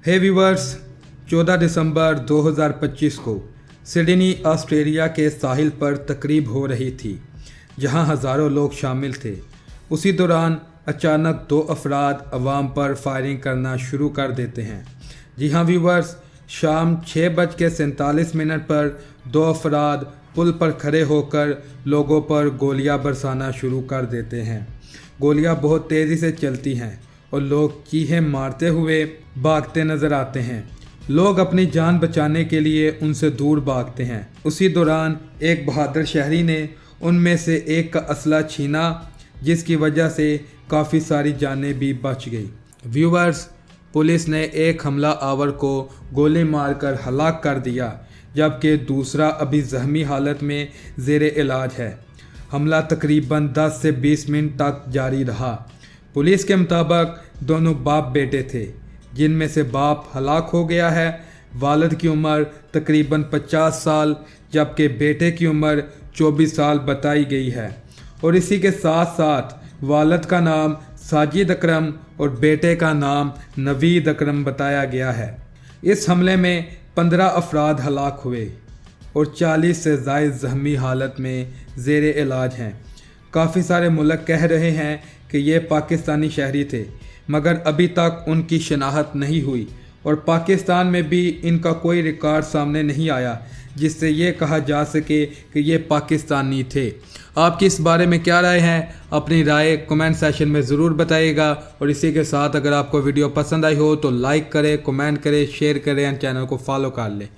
हे viewers, 14 दिसंबर 2025 को Sydney Australia के साहिल पर तकरीब हो रही थी जहां हज़ारों लोग शामिल थे। उसी दौरान अचानक दो अफराद अवाम पर फायरिंग करना शुरू कर देते हैं। जी हां व्यूवर्स, शाम 6:47 पर दो अफराद पुल पर खड़े होकर लोगों पर गोलियां बरसाना शुरू कर देते हैं। गोलियां बहुत तेज़ी से चलती हैं और लोग चीखें मारते हुए भागते नजर आते हैं। लोग अपनी जान बचाने के लिए उनसे दूर भागते हैं। उसी दौरान एक बहादुर शहरी ने उनमें से एक का असला छीना, जिसकी वजह से काफ़ी सारी जानें भी बच गई। व्यूवर्स, पुलिस ने एक हमला आवर को गोली मारकर हलाक कर दिया, जबकि दूसरा अभी जख्मी हालत में ज़ेरे इलाज है। हमला तकरीबन 10 से 20 मिनट तक जारी रहा। पुलिस के मुताबिक दोनों बाप बेटे थे, जिनमें से बाप हलाक हो गया है। वालिद की उम्र तकरीबन 50 साल जबकि बेटे की उम्र 24 साल बताई गई है। और इसी के साथ साथ वालिद का नाम साजिद अकरम और बेटे का नाम नवीद अकरम बताया गया है। इस हमले में 15 अफराद हलाक हुए और 40 से ज़ायद ज़ख्मी हालत में ज़ेरे इलाज हैं। काफ़ी सारे मुल्क कह रहे हैं कि ये पाकिस्तानी शहरी थे, मगर अभी तक उनकी शनाख्त नहीं हुई और पाकिस्तान में भी इनका कोई रिकॉर्ड सामने नहीं आया जिससे ये कहा जा सके कि ये पाकिस्तानी थे। आपकी इस बारे में क्या राय है? अपनी राय कमेंट सेक्शन में ज़रूर बताइएगा। और इसी के साथ अगर आपको वीडियो पसंद आई हो तो लाइक करें, कमेंट करें, शेयर करें और चैनल को फॉलो कर लें।